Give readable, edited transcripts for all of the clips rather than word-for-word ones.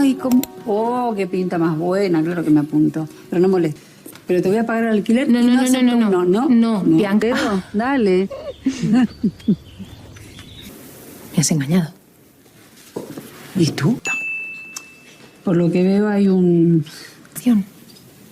Ay, ¿cómo? Oh, qué pinta más buena, claro que me apunto. Pero no molesta. Pero te voy a pagar el alquiler No, y no, no no, no, acepto no, un no. no. No, Bianca. Dedo, dale. Me has engañado. ¿Y tú? Por lo que veo hay un... Acción.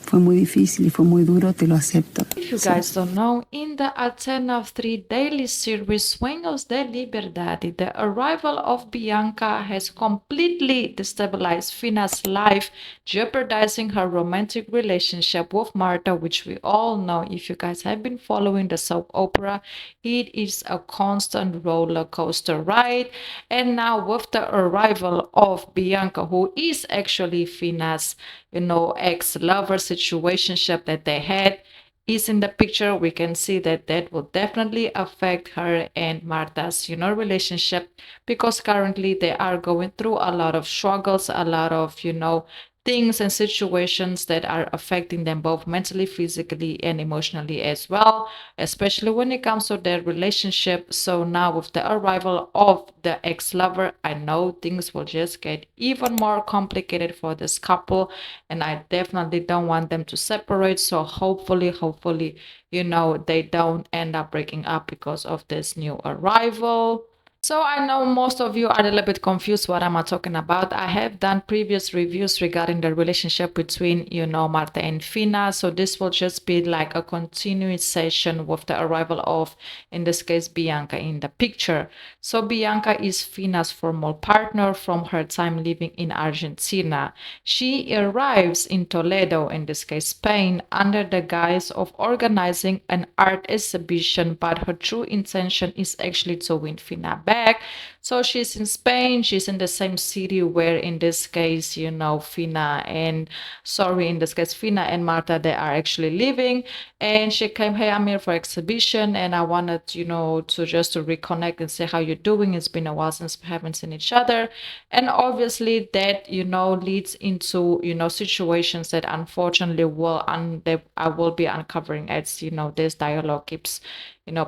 Fue muy difícil y fue muy duro, te lo acepto. If you guys don't know, in the Athena of 3 daily series Sueños de Liberdad, the arrival of Bianca has completely destabilized Fina's life, jeopardizing her romantic relationship with Marta, which we all know. If you guys have been following the soap opera, it is a constant roller coaster ride. And now with the arrival of Bianca, who is actually Fina's, ex-lover situationship that they had, is in the picture, we can see that that will definitely affect her and Marta's, relationship, because currently they are going through a lot of struggles, a lot of, things and situations that are affecting them both mentally, physically, and emotionally as well, especially when it comes to their relationship. So now with the arrival of the ex-lover, I know things will just get even more complicated for this couple, and I definitely don't want them to separate. So hopefully, they don't end up breaking up because of this new arrival. So I know most of you are a little bit confused what I'm talking about. I have done previous reviews regarding the relationship between, Marta and Fina. So this will just be like a continuation with the arrival of, in this case, Bianca in the picture. So Bianca is Fina's former partner from her time living in Argentina. She arrives in Toledo, in this case, Spain, under the guise of organizing an art exhibition, but her true intention is actually to win Fina back. So she's in Spain, she's in the same city where, in this case, Fina and Marta, they are actually living. And she came, hey, I'm here for exhibition, and I wanted, to reconnect and say how you're doing. It's been a while since we haven't seen each other. And obviously that, leads into, situations that unfortunately that I will be uncovering as, this dialogue keeps,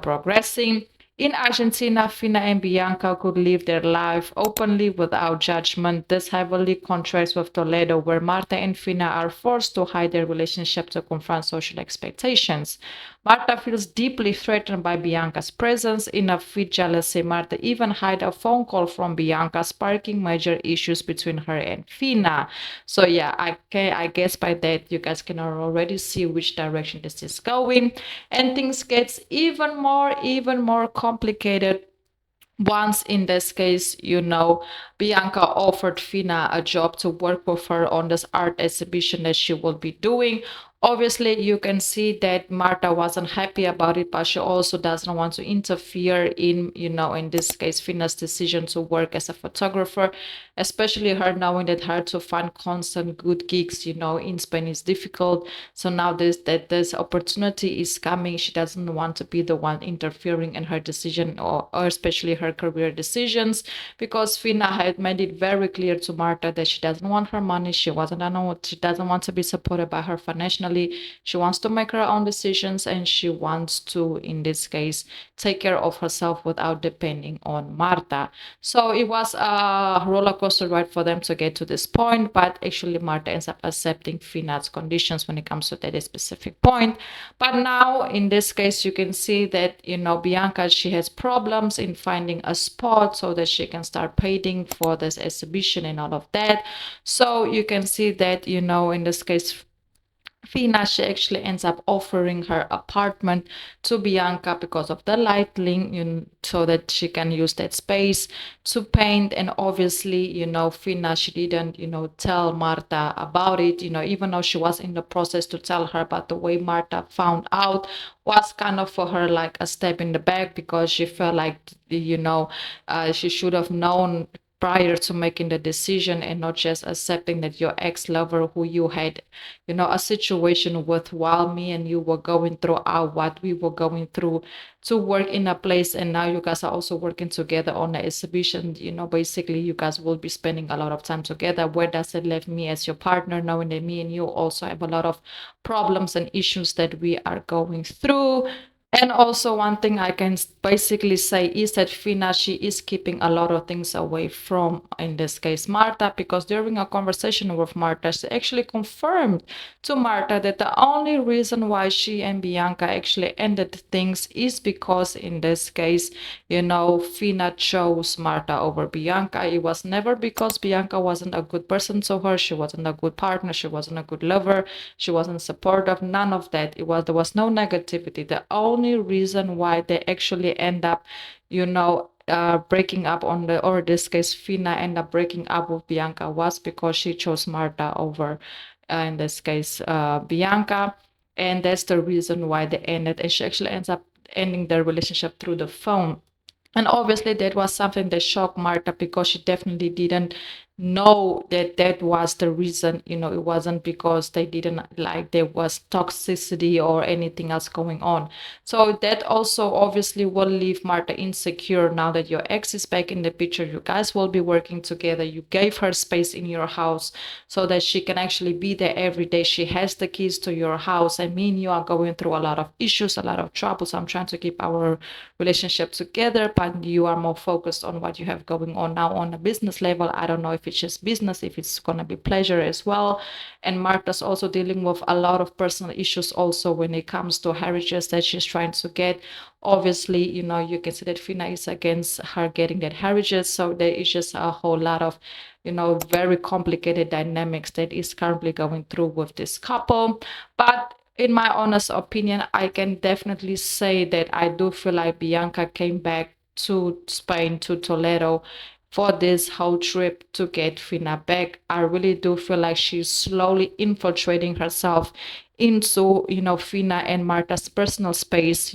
progressing. In Argentina, Fina and Bianca could live their life openly without judgment. This heavily contrasts with Toledo, where Marta and Fina are forced to hide their relationship to confront social expectations. Marta feels deeply threatened by Bianca's presence. In a fit jealousy, Marta even hid a phone call from Bianca, sparking major issues between her and Fina. So yeah, I guess by that you guys can already see which direction this is going, and things gets even more complicated once, in this case, Bianca offered Fina a job to work with her on this art exhibition that she will be doing. Obviously, you can see that Marta wasn't happy about it, but she also doesn't want to interfere in, in this case, Fina's decision to work as a photographer, especially her knowing that her to find constant good gigs, in Spain is difficult. So now this opportunity is coming. She doesn't want to be the one interfering in her decision, or especially her career decisions, because Fina had made it very clear to Marta that she doesn't want her money. She doesn't want to be supported by her financially. She wants to make her own decisions, and she wants to, in this case, take care of herself without depending on Marta. So it was a roller coaster ride for them to get to this point, but actually Marta ends up accepting Fina's conditions when it comes to that specific point. But now, in this case, you can see that, Bianca, she has problems in finding a spot so that she can start paying for this exhibition and all of that. So you can see that, in this case, Fina, she actually ends up offering her apartment to Bianca because of the lighting, so that she can use that space to paint. And obviously, Fina, she didn't, tell Marta about it, even though she was in the process to tell her, but the way Marta found out was kind of for her like a step in the back, because she felt like, she should have known prior to making the decision, and not just accepting that your ex-lover, who you had, a situation with, while me and you were going through what we were going through to work in a place, and now you guys are also working together on the exhibition. Basically you guys will be spending a lot of time together. Where does it leave me as your partner, knowing that me and you also have a lot of problems and issues that we are going through? And also one thing I can basically say is that Fina, she is keeping a lot of things away from, in this case, Marta, because during a conversation with Marta, she actually confirmed to Marta that the only reason why she and Bianca actually ended things is because, in this case, Fina chose Marta over Bianca. It was never because Bianca wasn't a good person to her. She wasn't a good partner. She wasn't a good lover. She wasn't supportive. None of that. There was no negativity. The only reason why they actually end up, breaking up or this case, Fina end up breaking up with Bianca was because she chose Marta over, in this case, Bianca. And that's the reason why they ended. And she actually ends up ending their relationship through the phone. And obviously, that was something that shocked Marta because she definitely didn't know that that was the reason. It wasn't because they didn't like there was toxicity or anything else going on. So that also obviously will leave Marta insecure now that your ex is back in the picture. You guys will be working together. You gave her space in your house so that she can actually be there every day. She has the keys to your house. I mean, you are going through a lot of issues, a lot of troubles. I'm trying to keep our relationship together, but you are more focused on what you have going on now on a business level. I don't know if it's just business, if it's going to be pleasure as well. And Marta's also dealing with a lot of personal issues also when it comes to marriages that she's trying to get. Obviously, you can see that Fina is against her getting that marriages. So there is just a whole lot of very complicated dynamics that is currently going through with this couple. But in my honest opinion, I can definitely say that I do feel like Bianca came back to Spain, to Toledo, for this whole trip to get Fina back. I really do feel like she's slowly infiltrating herself into, Fina and Marta's personal space,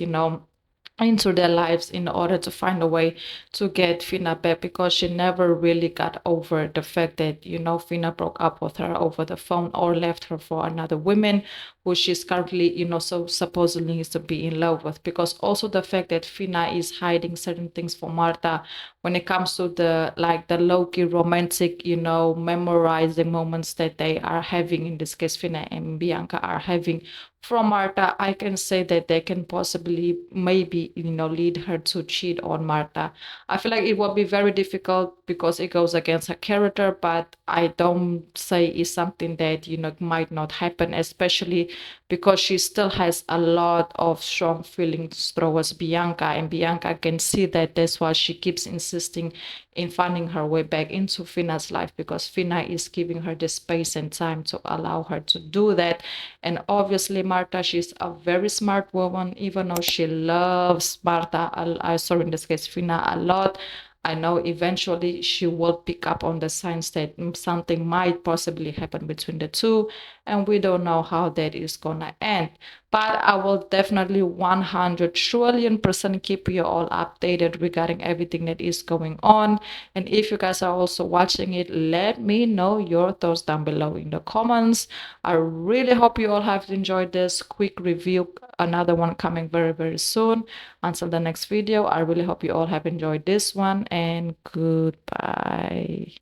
into their lives in order to find a way to get Fina back, because she never really got over the fact that, Fina broke up with her over the phone or left her for another woman who she's currently, so supposedly is to be in love with. Because also the fact that Fina is hiding certain things from Marta when it comes to the low-key romantic, memorizing moments that they are having, in this case, Fina and Bianca are having from Marta, I can say that they can possibly maybe, lead her to cheat on Marta. I feel like it will be very difficult because it goes against her character, but I don't say it's something that, might not happen, especially because she still has a lot of strong feelings towards Bianca, and Bianca can see that. That's why she keeps insisting in finding her way back into Fina's life, because Fina is giving her the space and time to allow her to do that. And obviously, Marta, she's a very smart woman, even though she loves Marta, sorry, in this case, Fina, a lot. I know eventually she will pick up on the signs that something might possibly happen between the two, and we don't know how that is gonna end. But I will definitely 100 trillion percent keep you all updated regarding everything that is going on. And if you guys are also watching it, let me know your thoughts down below in the comments. I really hope you all have enjoyed this quick review. Another one coming very, very soon. Until the next video, I really hope you all have enjoyed this one, and goodbye.